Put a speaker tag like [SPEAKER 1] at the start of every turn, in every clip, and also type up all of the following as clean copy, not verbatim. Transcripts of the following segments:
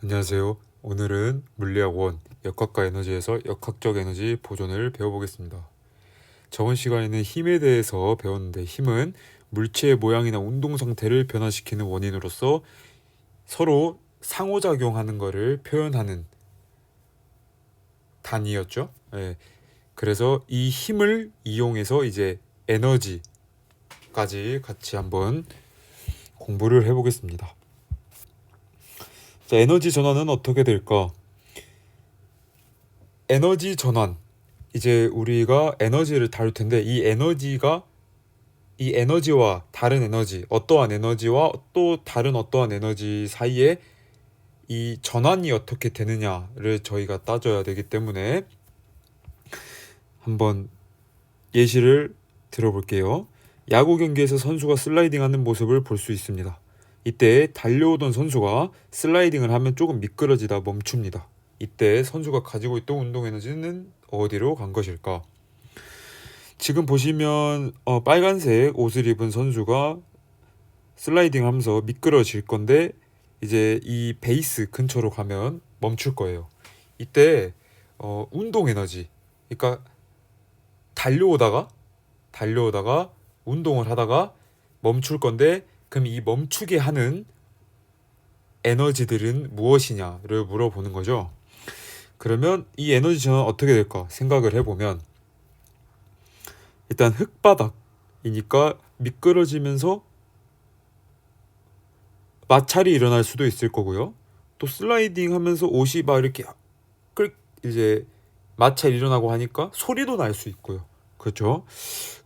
[SPEAKER 1] 안녕하세요. 오늘은 물리학 1 역학과 에너지에서 역학적 에너지 보존을 배워보겠습니다. 저번 시간에는 힘에 대해서 배웠는데, 힘은 물체의 모양이나 운동 상태를 변화시키는 원인으로서 서로 상호작용하는 것을 표현하는 단위였죠. 예. 그래서 이 힘을 이용해서 이제 에너지까지 같이 한번 공부를 해보겠습니다. 자, 에너지 전환은 어떻게 될까? 에너지 전환, 이제 우리가 에너지를 다룰 텐데, 이 에너지와 다른 에너지, 어떠한 에너지와 또 다른 어떠한 에너지 사이에 이 전환이 어떻게 되느냐를 저희가 따져야 되기 때문에 한번 예시를 들어볼게요. 야구 경기에서 선수가 슬라이딩하는 모습을 볼 수 있습니다. 이때 달려오던 선수가 슬라이딩을 하면 조금 미끄러지다 멈춥니다. 이때 선수가 가지고 있던 운동 에너지는 어디로 간 것일까? 지금 보시면 빨간색 옷을 입은 선수가 슬라이딩 하면서 미끄러질 건데, 이제 이 베이스 근처로 가면 멈출 거예요. 이때 운동 에너지, 그러니까 달려오다가 운동을 하다가 멈출 건데, 그럼 이 멈추게 하는 에너지들은 무엇이냐를 물어보는 거죠. 그러면 이 에너지 전환은 어떻게 될까 생각을 해보면, 일단 흙바닥이니까 미끄러지면서 마찰이 일어날 수도 있을 거고요. 또 슬라이딩 하면서 옷이 막 이렇게 이제 마찰이 일어나고 하니까 소리도 날 수 있고요. 그렇죠?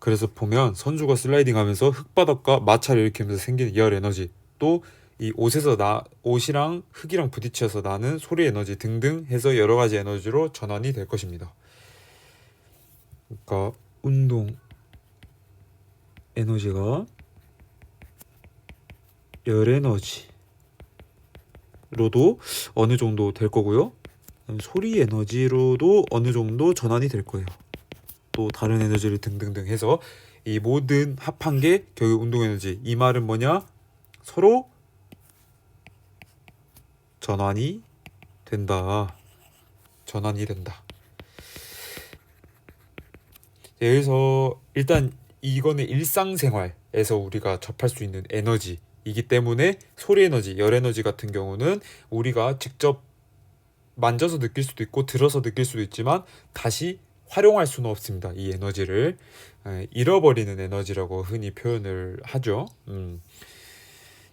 [SPEAKER 1] 그래서 보면 선수가 슬라이딩 하면서 흙바닥과 마찰을 일으키면서 생기는 열 에너지, 또 이 옷이랑 흙이랑 부딪혀서 나는 소리 에너지 등등 해서 여러 가지 에너지로 전환이 될 것입니다. 그러니까 운동 에너지가 열 에너지로도 어느 정도 될 거고요. 소리 에너지로도 어느 정도 전환이 될 거예요. 또 다른 에너지를 등등등 해서 이 모든 합한 게 결국 운동 에너지. 이 말은 뭐냐? 서로 전환이 된다. 여기서 일단 이거는 일상생활에서 우리가 접할 수 있는 에너지이기 때문에, 소리 에너지, 열 에너지 같은 경우는 우리가 직접 만져서 느낄 수도 있고 들어서 느낄 수도 있지만 다시 활용할 수는 없습니다. 이 에너지를 잃어버리는 에너지라고 흔히 표현을 하죠.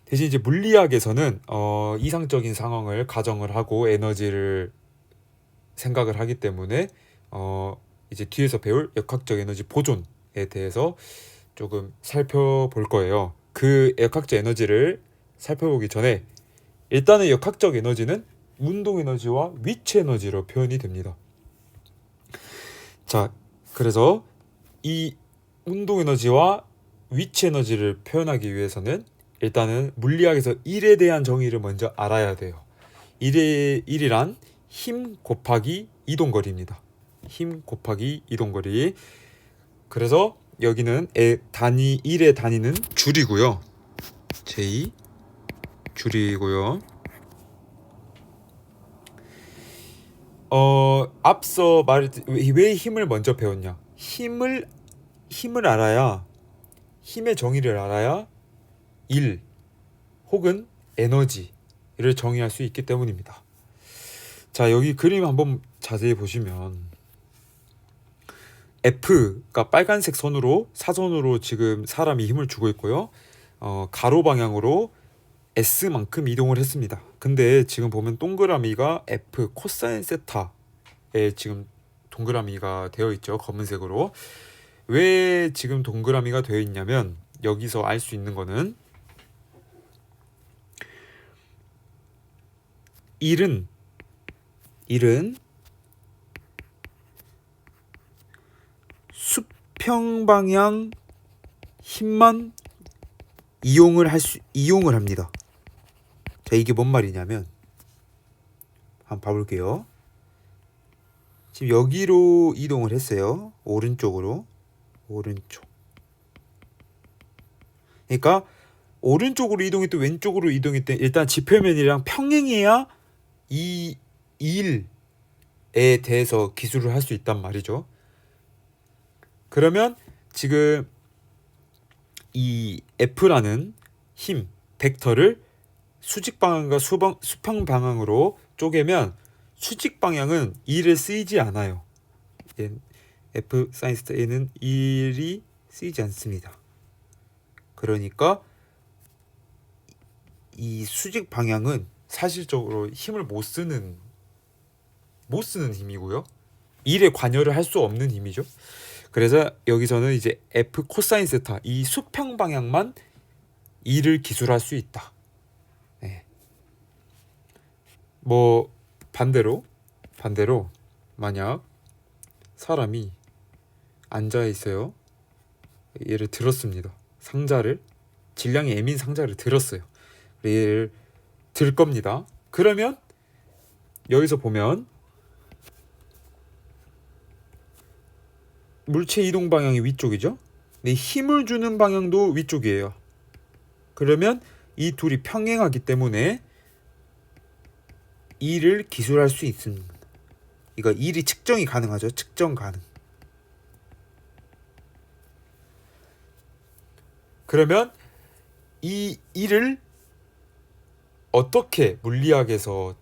[SPEAKER 1] 대신 이제 물리학에서는 이상적인 상황을 가정을 하고 에너지를 생각을 하기 때문에 이제 뒤에서 배울 역학적 에너지 보존에 대해서 조금 살펴볼 거예요. 그 역학적 에너지를 살펴보기 전에 일단은 역학적 에너지는 운동 에너지와 위치 에너지로 표현이 됩니다. 자, 그래서 이 운동 에너지와 위치 에너지를 표현하기 위해서는 일단은 물리학에서 1에 대한 정의를 먼저 알아야 돼요. 1이란 힘 곱하기 이동거리입니다. 힘 곱하기 이동거리. 그래서 여기는 단위 1의 단위는 줄이고요. J 줄이고요. 앞서 말했듯 왜 힘을 먼저 배웠냐? 힘을 알아야, 힘의 정의를 알아야 일 혹은 에너지를 정의할 수 있기 때문입니다. 자, 여기 그림 한번 자세히 보시면 F가 빨간색 선으로 사선으로 지금 사람이 힘을 주고 있고요. 가로 방향으로 S만큼 이동을 했습니다. 근데 지금 보면 동그라미가 F 코사인 세타에 지금 동그라미가 되어 있죠. 검은색으로. 왜 지금 동그라미가 되어 있냐면, 여기서 알 수 있는 거는 1은 수평 방향 힘만 이용을 합니다. 자, 이게 뭔 말이냐면 한번 봐볼게요. 지금 여기로 이동을 했어요. 오른쪽. 그러니까 오른쪽으로 이동했든 왼쪽으로 이동했든 일단 지표면이랑 평행해야 이 일에 대해서 기술을 할 수 있단 말이죠. 그러면 지금 이 F라는 힘, 벡터를 수직 방향과 수평 방향으로 쪼개면 수직 방향은 1을 쓰이지 않아요. F 사인 스타 A는 1이 쓰이지 않습니다. 그러니까 이 수직 방향은 사실적으로 힘을 못 쓰는 힘이고요. 1에 관여를 할 수 없는 힘이죠. 그래서 여기서는 이제 F 코사인 세타 이 수평 방향만 2를 기술할 수 있다. 네. 뭐 반대로 만약 사람이 앉아 있어요. 얘를 들었습니다. 상자를 질량이 M인 상자를 들었어요. 얘를 들 겁니다. 그러면 여기서 보면 물체 이동 방향이 위쪽이죠. 근데 힘을 주는 방향도 위쪽이에요. 그러면 이 둘이 평행하기 때문에 2를 기술할 수 있습니다. 이거 1이 측정이 가능하죠. 측정 가능. 그러면 이 1을 어떻게 물리학에서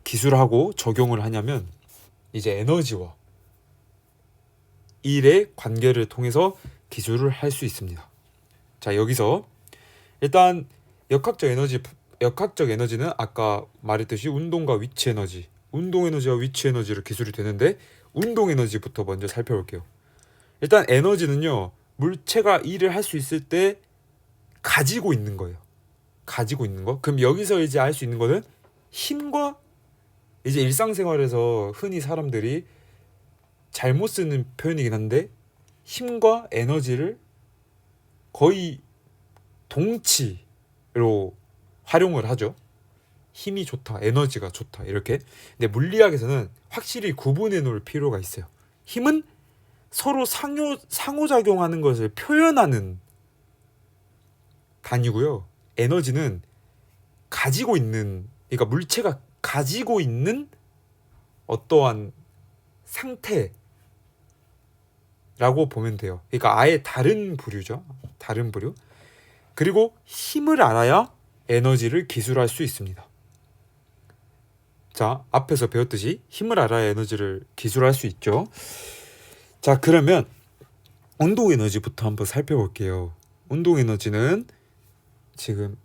[SPEAKER 1] 기술하고 적용을 하냐면 이제 에너지와 1의 관계를 통해서 기술을 할 수 있습니다. 자, 여기서 일단 역학적 에너지는 아까 말했듯이 운동과 위치 에너지, 운동 에너지와 위치 에너지로 기술이 되는데 운동 에너지부터 먼저 살펴볼게요. 일단 에너지는요, 물체가 일을 할 수 있을 때 가지고 있는 거예요. 가지고 있는 거. 그럼 여기서 이제 알 수 있는 거는 힘과 이제 일상생활에서 흔히 사람들이 잘못 쓰는 표현이긴 한데 힘과 에너지를 거의 동치로 활용을 하죠. 힘이 좋다, 에너지가 좋다 이렇게. 근데 물리학에서는 확실히 구분해 놓을 필요가 있어요. 힘은 서로 상호작용하는 것을 표현하는 단위고요. 에너지는 가지고 있는, 그러니까 물체가 가지고 있는 어떠한 상태라고 보면 돼요. 그러니까 아예 다른 부류죠. 다른 부류. 그리고 힘을 알아야 에너지를 기술할 수 있습니다. 자, 앞에서 배웠듯이 힘을 알아야 에너지를 기술할 수 있죠. 자, 그러면 운동 에너지부터 한번 살펴볼게요. 운동 에너지는 지금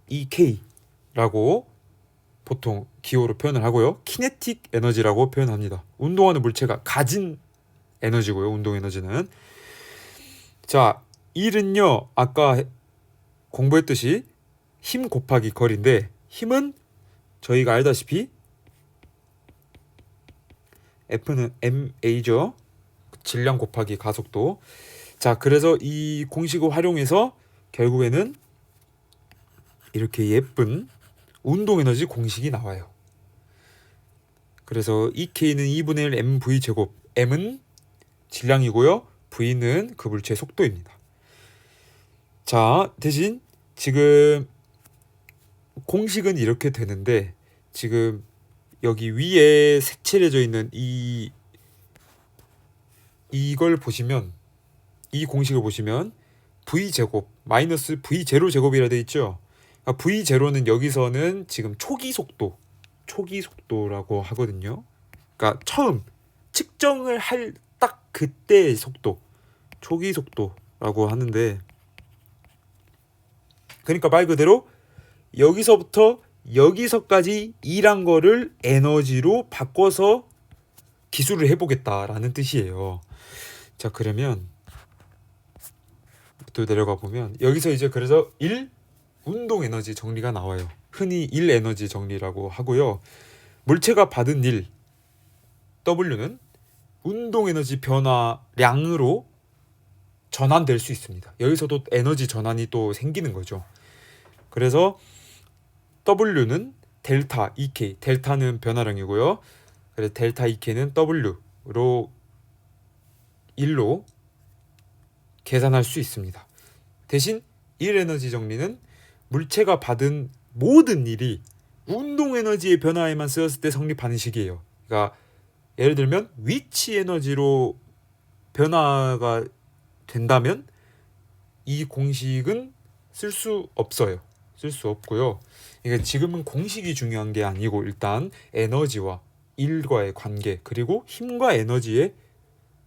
[SPEAKER 1] EK라고 보통 기호로 표현을 하고요. 키네틱 에너지라고 표현합니다. 운동하는 물체가 가진 에너지고요. 운동 에너지는. 자, 1은요. 아까 공부했듯이 힘 곱하기 거리인데 힘은 저희가 알다시피 F는 ma죠. 질량 곱하기 가속도. 자, 그래서 이 공식을 활용해서 결국에는 이렇게 예쁜 운동 에너지 공식이 나와요. 그래서 EK는 2분의 1 mv 제곱. m은 질량이고요. v는 그 물체의 속도입니다. 자, 대신 지금 공식은 이렇게 되는데 지금 여기 위에 색칠해져 있는 이걸 보시면, 이 공식을 보시면 v제곱 마이너스 v0 제곱이라 돼 있죠. 그러니까 v0는 여기서는 지금 초기 속도라고 하거든요. 그러니까 처음 측정을 할 딱 그때의 속도, 초기 속도라고 하는데, 그러니까 말 그대로 여기서부터 여기서까지 일한 거를 에너지로 바꿔서 기술을 해보겠다라는 뜻이에요. 자, 그러면 또 내려가 보면 여기서 이제 그래서 1 운동 에너지 정리가 나와요. 흔히 1 에너지 정리라고 하고요. 물체가 받은 1 W는 운동 에너지 변화량으로 전환될 수 있습니다. 여기서도 에너지 전환이 또 생기는 거죠. 그래서 W는 델타 EK, 델타는 변화량이고요. 그래서 델타 EK는 W로 1로 계산할 수 있습니다. 대신 1 에너지 정리는 물체가 받은 모든 일이 운동 에너지의 변화에만 쓰였을 때 성립하는 식이에요. 그러니까 예를 들면 위치 에너지로 변화가 된다면 이 공식은 쓸 수 없어요. 쓸 수 없고요. 그러니까 지금은 공식이 중요한 게 아니고 일단 에너지와 일과의 관계 그리고 힘과 에너지의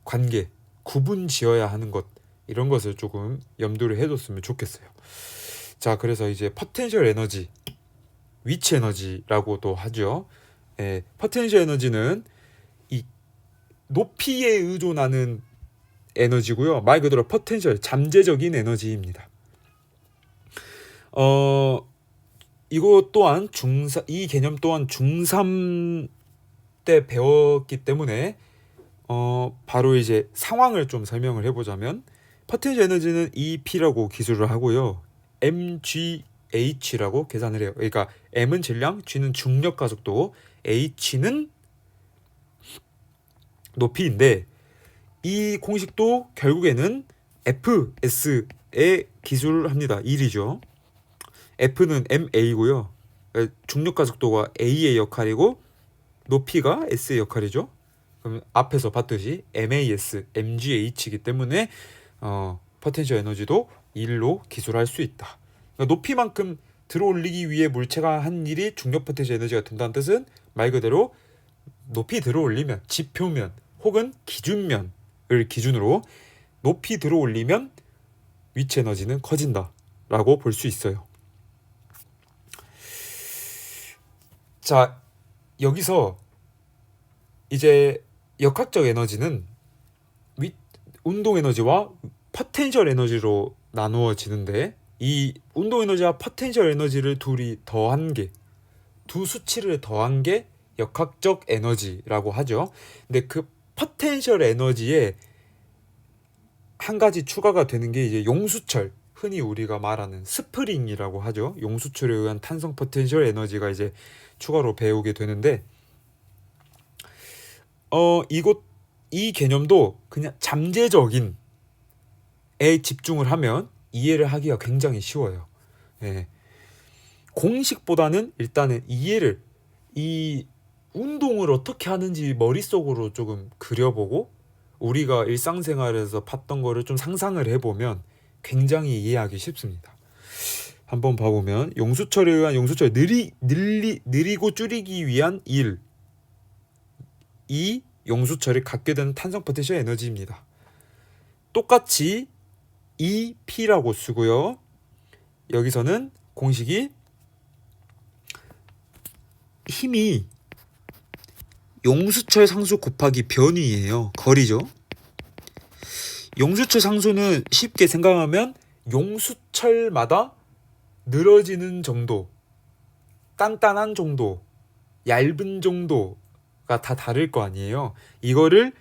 [SPEAKER 1] 관계 구분 지어야 하는 것 이런 것을 조금 염두를 해뒀으면 좋겠어요. 자, 그래서 이제 포텐셜 에너지, 위치 에너지라고도 하죠. 포텐셜 에너지는 이 높이에 의존하는 에너지고요. 말 그대로 포텐셜, 잠재적인 에너지입니다. 이거 또한 이 개념 또한 중3 때 배웠기 때문에 바로 이제 상황을 좀 설명을 해보자면 포텐셜 에너지는 EP라고 기술을 하고요. mgh라고 계산을 해요. 그러니까 m은 질량, g는 중력 가속도, h는 높이인데 이 공식도 결국에는 FS에 기술을 합니다. 1이죠. F는 ma고요. 중력 가속도가 a의 역할이고 높이가 s의 역할이죠. 그럼 앞에서 봤듯이 MAS, MGH이기 때문에 포텐셜 에너지도 1로 기술할 수 있다. 그러니까 높이만큼 들어올리기 위해 물체가 한 일이 중력 포텐셜 에너지가 된다는 뜻은 말 그대로 높이 들어올리면 지표면 혹은 기준면을 기준으로 높이 들어올리면 위치 에너지는 커진다라고 볼 수 있어요. 자, 여기서 이제 역학적 에너지는 운동 에너지와 포텐셜 에너지로 나누어지는데 이 운동 에너지와 포텐셜 에너지를 둘이 더한 게 두 수치를 더한 게 역학적 에너지라고 하죠. 근데 그 포텐셜 에너지에 한 가지 추가가 되는 게 이제 용수철, 흔히 우리가 말하는 스프링이라고 하죠. 용수철에 의한 탄성 포텐셜 에너지가 이제 추가로 배우게 되는데 이 개념도 그냥 잠재적인 에 집중을 하면 이해를 하기가 굉장히 쉬워요. 공식보다는 일단은 이해를 이 운동을 어떻게 하는지 머릿속으로 조금 그려보고 우리가 일상생활에서 봤던 거를 좀 상상을 해보면 굉장히 이해하기 쉽습니다. 한번 봐보면 용수철에 의한 용수철 느리고 줄이기 위한 일, 이 용수철이 갖게 되는 탄성 포텐셜 에너지입니다. 똑같이 EP라고 쓰고요. 여기서는 공식이 힘이 용수철 상수 곱하기 변위예요. 거리죠. 용수철 상수는 쉽게 생각하면 용수철마다 늘어지는 정도, 단단한 정도, 얇은 정도가 다 다를 거 아니에요. 이거를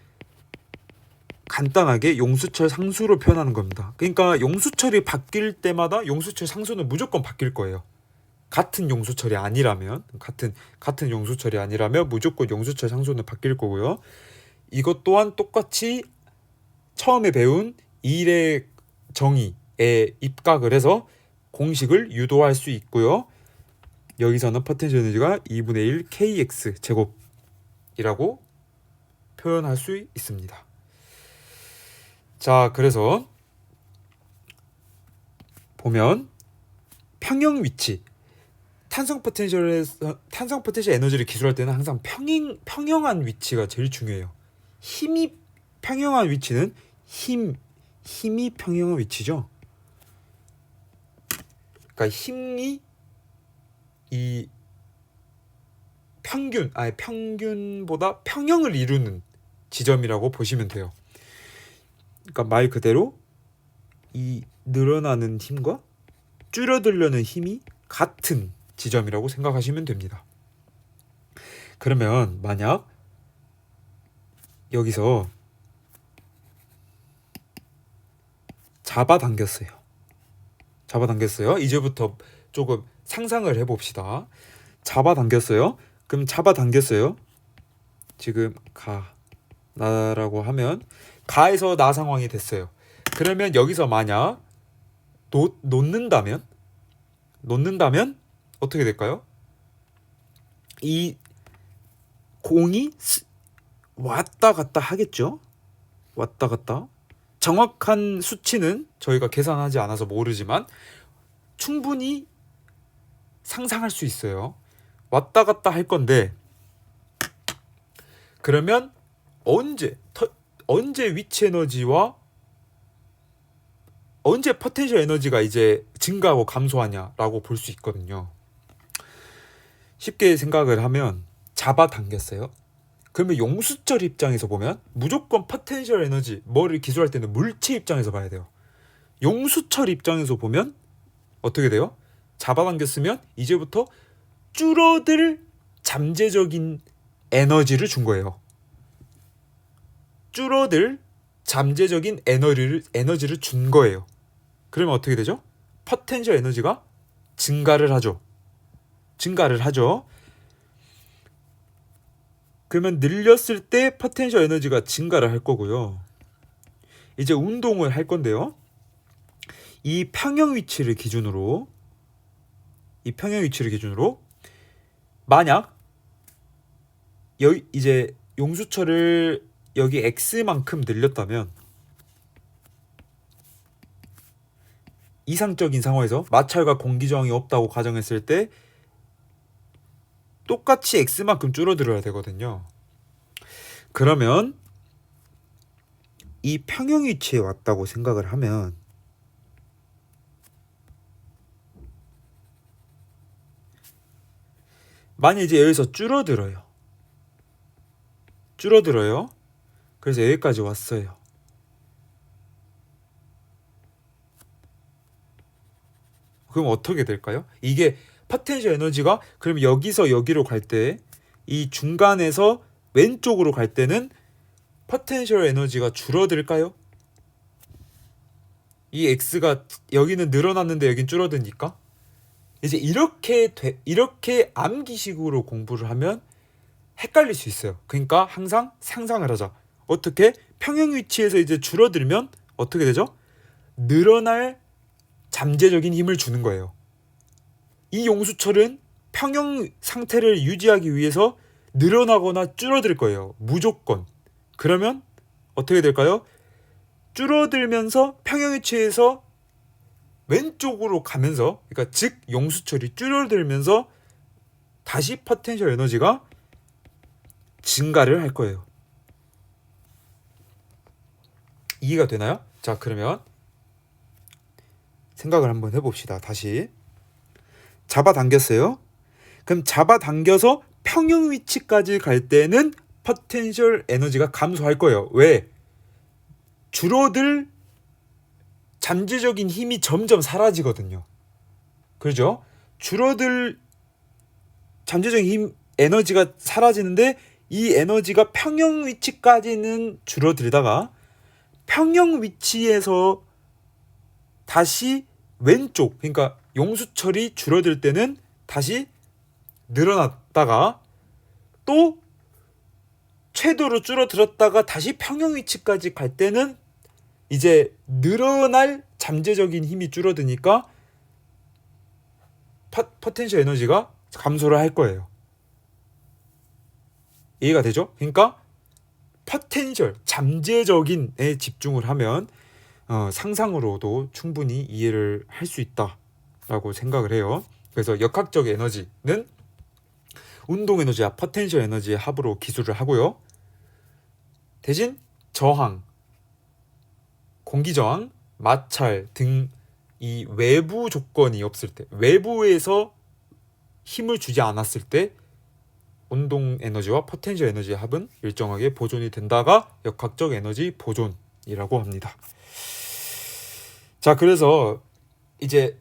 [SPEAKER 1] 간단하게 용수철 상수로 표현하는 겁니다. 그러니까 용수철이 바뀔 때마다 용수철 상수는 무조건 바뀔 거예요. 같은 용수철이 아니라면 같은 용수철이 아니라면 무조건 용수철 상수는 바뀔 거고요. 이것 또한 똑같이 처음에 배운 일의 정의에 입각을 해서 공식을 유도할 수 있고요. 여기서는 포텐셜 에너지가 2분의 1 kx 제곱이라고 표현할 수 있습니다. 자, 그래서 보면 평형 위치, 탄성 포텐셜 에너지를 기술할 때는 항상 평형한 위치가 제일 중요해요. 힘이 평형한 위치는 힘이 평형한 위치죠. 그러니까 힘이 이 평균보다 평형을 이루는 지점이라고 보시면 돼요. 그러니까 말 그대로 이 늘어나는 힘과 줄어들려는 힘이 같은 지점이라고 생각하시면 됩니다. 그러면 만약 여기서 잡아당겼어요. 이제부터 조금 상상을 해봅시다. 잡아당겼어요. 그럼 잡아당겼어요. 지금 나라고 하면 가에서 나 상황이 됐어요. 그러면 여기서 만약 놓는다면 어떻게 될까요? 이 공이 왔다 갔다 하겠죠. 왔다 갔다. 정확한 수치는 저희가 계산하지 않아서 모르지만 충분히 상상할 수 있어요. 왔다 갔다 할 건데, 그러면 언제 위치 에너지와 언제 포텐셜 에너지가 이제 증가하고 감소하냐라고 볼 수 있거든요. 쉽게 생각을 하면 잡아당겼어요. 그러면 용수철 입장에서 보면 무조건 포텐셜 에너지, 뭐를 기술할 때는 물체 입장에서 봐야 돼요. 용수철 입장에서 보면 어떻게 돼요? 잡아당겼으면 이제부터 줄어들 잠재적인 에너지를 준 거예요. 줄어들 잠재적인 에너지를 준 거예요. 그러면 어떻게 되죠? 포텐셜 에너지가 증가를 하죠. 그러면 늘렸을 때 포텐셜 에너지가 증가를 할 거고요. 이제 운동을 할 건데요. 이 평형 위치를 기준으로 만약 여기 이제 용수철을 여기 X만큼 늘렸다면, 이상적인 상황에서 마찰과 공기 저항이 없다고 가정했을 때 똑같이 X만큼 줄어들어야 되거든요. 그러면 이 평형 위치에 왔다고 생각을 하면 만약 이제 여기서 줄어들어요. 그래서 여기까지 왔어요. 그럼 어떻게 될까요? 이게 포텐셜 에너지가 그럼 여기서 여기로 갈 때, 이 중간에서 왼쪽으로 갈 때는 포텐셜 에너지가 줄어들까요? 이 X가 여기는 늘어났는데 여긴 줄어드니까 이제 이렇게 암기식으로 공부를 하면 헷갈릴 수 있어요. 그러니까 항상 상상을 하자. 어떻게? 평형 위치에서 이제 줄어들면 어떻게 되죠? 늘어날 잠재적인 힘을 주는 거예요. 이 용수철은 평형 상태를 유지하기 위해서 늘어나거나 줄어들 거예요. 무조건. 그러면 어떻게 될까요? 줄어들면서 평형 위치에서 왼쪽으로 가면서, 그러니까 즉 용수철이 줄어들면서 다시 포텐셜 에너지가 증가를 할 거예요. 이해가 되나요? 자, 그러면 생각을 한번 해봅시다. 다시 잡아당겼어요. 그럼 잡아당겨서 평형 위치까지 갈 때는 포텐셜 에너지가 감소할 거예요. 왜? 줄어들 잠재적인 힘이 점점 사라지거든요. 그렇죠? 줄어들 잠재적인 힘, 에너지가 사라지는데 이 에너지가 평형 위치까지는 줄어들다가 평형 위치에서 다시 왼쪽, 그러니까 용수철이 줄어들 때는 다시 늘어났다가 또 최대로 줄어들었다가 다시 평형 위치까지 갈 때는 이제 늘어날 잠재적인 힘이 줄어드니까 포텐셜 에너지가 감소를 할 거예요. 이해가 되죠? 그러니까 포텐셜, 잠재적인에 집중을 하면 상상으로도 충분히 이해를 할 수 있다라고 생각을 해요. 그래서 역학적 에너지는 운동 에너지와 포텐셜 에너지의 합으로 기술을 하고요. 대신 저항, 공기 저항, 마찰 등 이 외부 조건이 없을 때, 외부에서 힘을 주지 않았을 때 운동 에너지와 포텐셜 에너지의 합은 일정하게 보존이 된다가 역학적 에너지 보존이라고 합니다. 자, 그래서 이제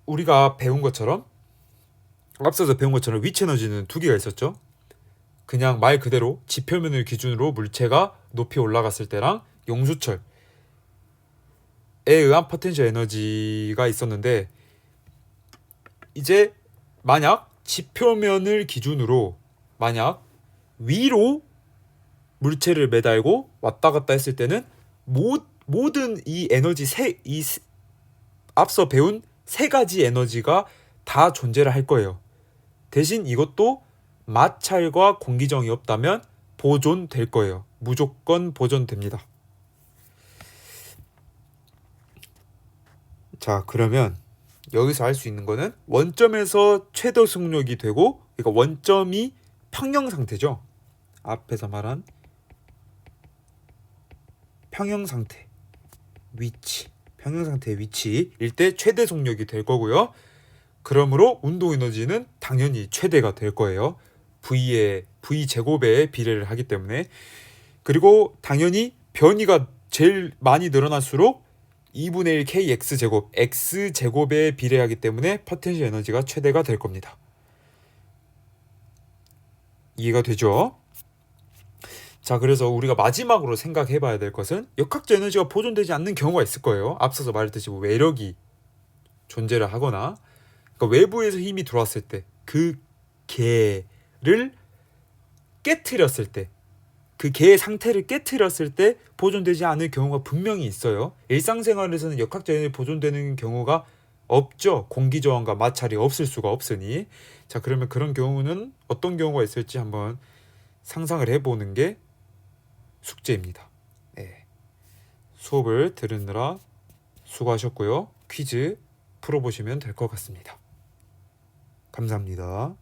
[SPEAKER 1] 우리가 배운 것처럼, 앞서서 배운 것처럼 위치 에너지는 두 개가 있었죠. 그냥 말 그대로 지표면을 기준으로 물체가 높이 올라갔을 때랑 용수철에 의한 포텐셜 에너지가 있었는데, 이제 만약 지표면을 기준으로 만약 위로 물체를 매달고 왔다 갔다 했을 때는 모든 이 에너지 앞서 배운 세 가지 에너지가 다 존재를 할 거예요. 대신 이것도 마찰과 공기저항이 없다면 보존될 거예요. 무조건 보존됩니다. 자, 그러면 여기서 알 수 있는 거는 원점에서 최대 속력이 되고, 그러니까 원점이 평형 상태죠. 앞에서 말한 평형 상태 위치, 평형 상태의 위치일 때 최대 속력이 될 거고요. 그러므로 운동 에너지는 당연히 최대가 될 거예요. V 제곱에 비례를 하기 때문에. 그리고 당연히 변이가 제일 많이 늘어날수록 2분의 1 kx 제곱, x 제곱에 비례하기 때문에 포텐셜 에너지가 최대가 될 겁니다. 이해가 되죠? 자, 그래서 우리가 마지막으로 생각해 봐야 될 것은 역학적 에너지가 보존되지 않는 경우가 있을 거예요. 앞서서 말했듯이 외력이 존재를 하거나, 그러니까 외부에서 힘이 들어왔을 때 그 개를 깨트렸을 때, 그 개의 상태를 깨트렸을 때 보존되지 않을 경우가 분명히 있어요. 일상생활에서는 역학적 에너지 보존되는 경우가 없죠. 공기저항과 마찰이 없을 수가 없으니. 자, 그러면 그런 경우는 어떤 경우가 있을지 한번 상상을 해보는 게 숙제입니다. 네. 수업을 들으느라 수고하셨고요. 퀴즈 풀어보시면 될 것 같습니다. 감사합니다.